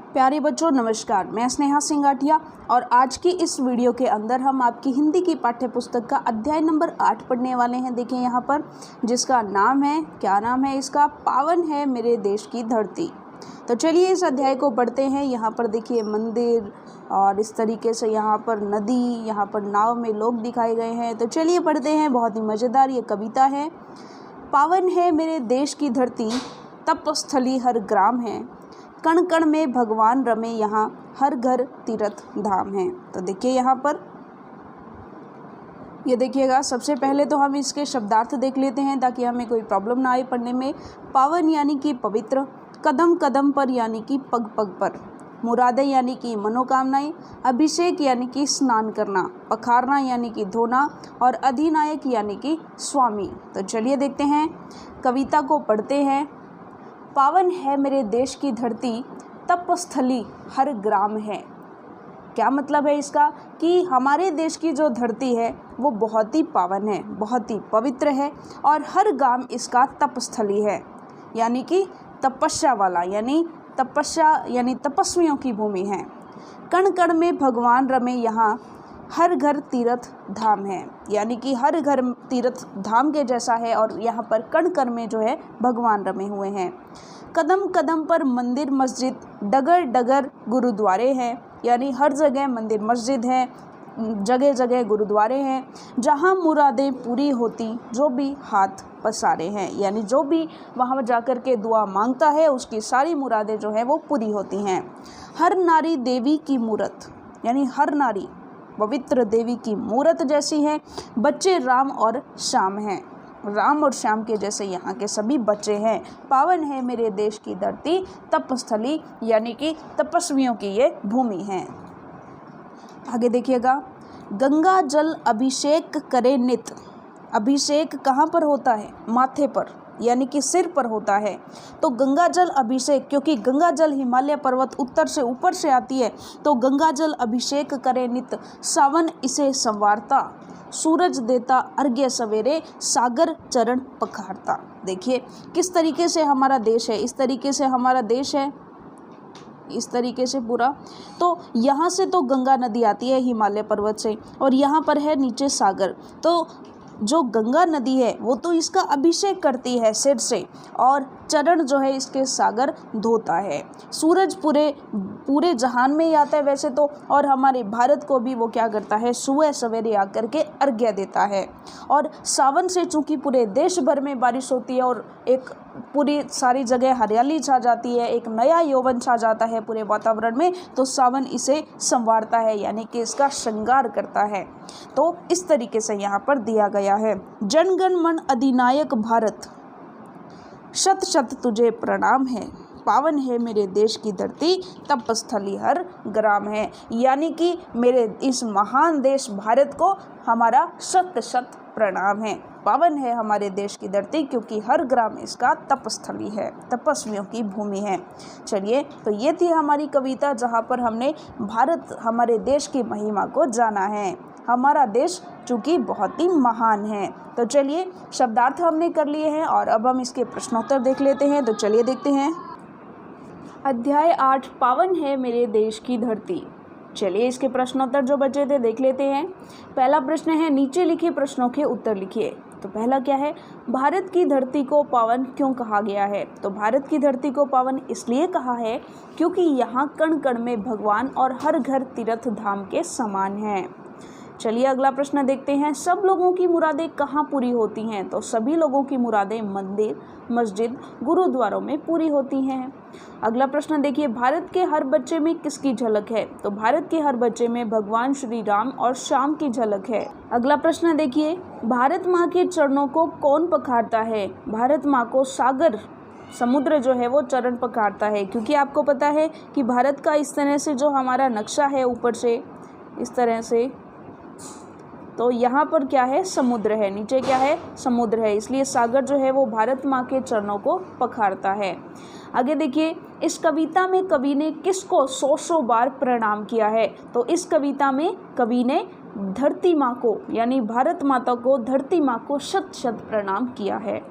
प्यारे बच्चों नमस्कार, मैं स्नेहा सिंह गाठिया और आज की इस वीडियो के अंदर हम आपकी हिंदी की पाठ्य पुस्तक का अध्याय नंबर 8 पढ़ने वाले हैं। देखिए यहाँ पर, जिसका नाम है, क्या नाम है इसका? पावन है मेरे देश की धरती। तो चलिए इस अध्याय को पढ़ते हैं। यहाँ पर देखिए मंदिर और इस तरीके से यहाँ पर नदी, यहाँ पर नाव में लोग दिखाए गए हैं। तो चलिए पढ़ते हैं। बहुत ही मज़ेदार ये कविता है। पावन है मेरे देश की धरती, तपस्थली हर ग्राम है, कण कण में भगवान रमे यहाँ, हर घर तीर्थ धाम है। तो देखिए यहाँ पर ये देखिएगा, सबसे पहले तो हम इसके शब्दार्थ देख लेते हैं ताकि हमें कोई प्रॉब्लम ना आए पढ़ने में। पावन यानी कि पवित्र, कदम कदम पर यानी कि पग पग पर, मुरादें यानी कि मनोकामनाएं, अभिषेक यानी कि स्नान करना, पखारना यानी कि धोना और अधिनायक यानी कि स्वामी। तो चलिए देखते हैं, कविता को पढ़ते हैं। पावन है मेरे देश की धरती, तपस्थली हर ग्राम है। क्या मतलब है इसका? कि हमारे देश की जो धरती है वो बहुत ही पावन है, बहुत ही पवित्र है और हर गांव इसका तपस्थली है, यानी कि तपस्या वाला, यानी तपस्वियों की भूमि है। कण कण में भगवान रमे यहाँ, हर घर तीर्थ धाम है, यानी कि हर घर तीर्थ धाम के जैसा है और यहाँ पर कण कण में जो है भगवान रमे हुए हैं। कदम कदम पर मंदिर मस्जिद, डगर डगर गुरुद्वारे हैं, यानी हर जगह मंदिर मस्जिद है, जगह जगह गुरुद्वारे हैं, जहाँ मुरादें पूरी होती जो भी हाथ पसारे हैं, यानी जो भी वहाँ जाकर के दुआ मांगता है उसकी सारी मुरादें जो है वो पूरी होती हैं। हर नारी देवी की मूरत, यानी हर नारी पवित्र देवी की मूरत जैसी है। बच्चे राम और श्याम हैं, राम और श्याम के जैसे यहाँ के सभी बच्चे हैं। पावन है मेरे देश की धरती, तपस्थली यानी कि तपस्वियों की ये भूमि है। आगे देखिएगा, गंगा जल अभिषेक करे नित। अभिषेक कहाँ पर होता है? माथे पर, यानी कि सिर पर होता है। तो गंगा जल अभिषेक, क्योंकि गंगा जल हिमालय पर्वत उत्तर से ऊपर से आती है, तो गंगा जल अभिषेक करे नित, सावन इसे संवारता, सूरज देता अर्घ्य सवेरे, सागर चरण पखारता। देखिए किस तरीके से हमारा देश है, इस तरीके से हमारा देश है, इस तरीके से पूरा। तो यहाँ से तो गंगा नदी आती है हिमालय पर्वत से और यहाँ पर है नीचे सागर। तो जो गंगा नदी है वो तो इसका अभिषेक करती है सिर से और चरण जो है इसके सागर धोता है। सूरज पूरे जहान में ही आता है वैसे तो, और हमारे भारत को भी वो क्या करता है, सुबह सवेरे आकर के अर्घ्य देता है। और सावन से चूँकि पूरे देश भर में बारिश होती है और एक पूरी सारी जगह हरियाली छा जाती है, एक नया यौवन छा जाता है पूरे वातावरण में, तो सावन इसे संवारता है, यानी कि इसका श्रृंगार करता है। तो इस तरीके से यहाँ पर दिया गया है। जनगण मन अधिनायक भारत, शत शत तुझे प्रणाम है। पावन है मेरे देश की धरती, तपस्थली हर ग्राम है, यानी कि मेरे इस महान देश भारत को हमारा शत शत प्रणाम है। पावन है हमारे देश की धरती क्योंकि हर ग्राम इसका तपस्थली है, तपस्वियों की भूमि है। चलिए, तो ये थी हमारी कविता जहाँ पर हमने भारत, हमारे देश की महिमा को जाना है। हमारा देश चूँकि बहुत ही महान है। तो चलिए, शब्दार्थ हमने कर लिए हैं और अब हम इसके प्रश्नोत्तर देख लेते हैं। तो चलिए देखते हैं। अध्याय 8, पावन है मेरे देश की धरती। चलिए इसके प्रश्नोत्तर जो बचे थे देख लेते हैं। पहला प्रश्न है, नीचे लिखे प्रश्नों के उत्तर लिखिए। तो पहला क्या है, भारत की धरती को पावन क्यों कहा गया है? तो भारत की धरती को पावन इसलिए कहा है क्योंकि यहाँ कण कण में भगवान और हर घर तीर्थ धाम के समान है। चलिए अगला प्रश्न देखते हैं। सब लोगों की मुरादें कहाँ पूरी होती हैं? तो सभी लोगों की मुरादें मंदिर, मस्जिद, गुरुद्वारों में पूरी होती हैं। अगला प्रश्न देखिए, भारत के हर बच्चे में किसकी झलक है? तो भारत के हर बच्चे में भगवान श्री राम और श्याम की झलक है। अगला प्रश्न देखिए, भारत माँ के चरणों को कौन पखारता है? भारत माँ को सागर, समुद्र जो है वो चरण पखारता है, क्योंकि आपको पता है कि भारत का इस तरह से जो हमारा नक्शा है ऊपर से इस तरह से, तो यहाँ पर क्या है, समुद्र है, नीचे क्या है, समुद्र है, इसलिए सागर जो है वो भारत माँ के चरणों को पखारता है। आगे देखिए, इस कविता में कवि ने किसको 100 बार प्रणाम किया है? तो इस कविता में कवि ने धरती माँ को यानी भारत माता को, धरती माँ को शत शत प्रणाम किया है।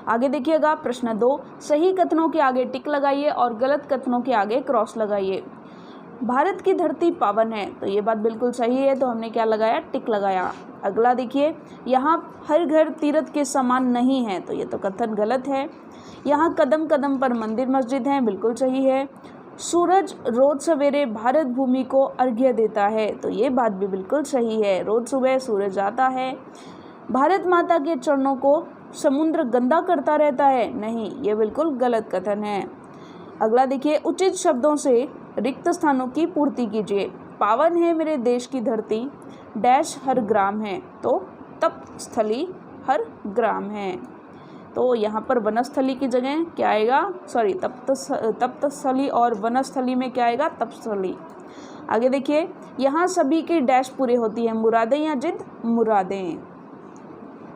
आगे देखिएगा प्रश्न 2, सही कथनों के आगे टिक लगाइए और गलत कथनों के आगे क्रॉस लगाइए। भारत की धरती पावन है, तो ये बात बिल्कुल सही है, तो हमने क्या लगाया, टिक लगाया। अगला देखिए, यहाँ हर घर तीर्थ के समान नहीं है, तो ये तो कथन गलत है। यहाँ कदम कदम पर मंदिर मस्जिद हैं, बिल्कुल सही है। सूरज रोज सवेरे भारत भूमि को अर्घ्य देता है, तो ये बात भी बिल्कुल सही है, रोज सुबह सूरज आता है। भारत माता के चरणों को समुद्र गंदा करता रहता है, नहीं, ये बिल्कुल गलत कथन है। अगला देखिए, उचित शब्दों से रिक्त स्थानों की पूर्ति कीजिए। पावन है मेरे देश की धरती, डैश हर ग्राम है, तो तप्त स्थली हर ग्राम है। तो यहाँ पर वनस्थली की जगह क्या आएगा, सॉरी तप्त स्थली, और वनस्थली में क्या आएगा, तपस्थली। आगे देखिए, यहाँ सभी की डैश पूरी होती है, मुरादें या जिद, मुरादें।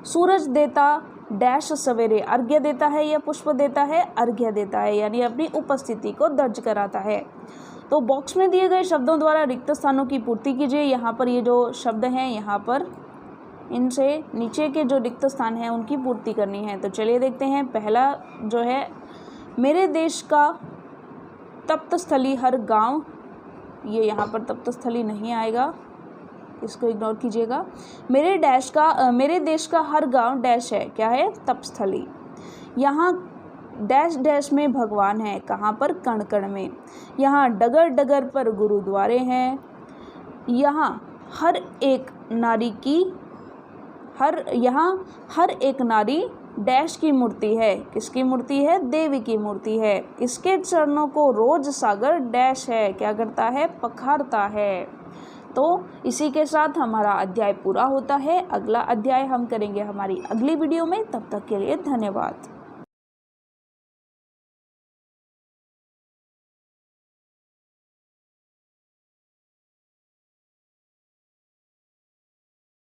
सूरज देता डैश सवेरे, अर्घ्य देता है या पुष्प देता है, अर्घ्य देता है, यानी अपनी उपस्थिति को दर्ज कराता है। तो बॉक्स में दिए गए शब्दों द्वारा रिक्त स्थानों की पूर्ति कीजिए। यहाँ पर ये जो शब्द हैं, यहाँ पर इनसे नीचे के जो रिक्त स्थान हैं उनकी पूर्ति करनी है। तो चलिए देखते हैं। पहला जो है, मेरे देश का तप्त स्थली हर गांव, ये यहाँ पर तप्त स्थली नहीं आएगा, इसको इग्नोर कीजिएगा। मेरे देश का हर गांव डैश है, क्या है, तपस्थली। यहाँ डैश डैश में भगवान है, कहाँ पर, कण कण में। यहाँ डगर डगर पर गुरुद्वारे हैं। यहाँ हर एक नारी डैश की मूर्ति है, किसकी मूर्ति है, देवी की मूर्ति है। इसके चरणों को रोज सागर डैश है, क्या करता है, पखारता है। तो इसी के साथ हमारा अध्याय पूरा होता है। अगला अध्याय हम करेंगे हमारी अगली वीडियो में, तब तक के लिए धन्यवाद।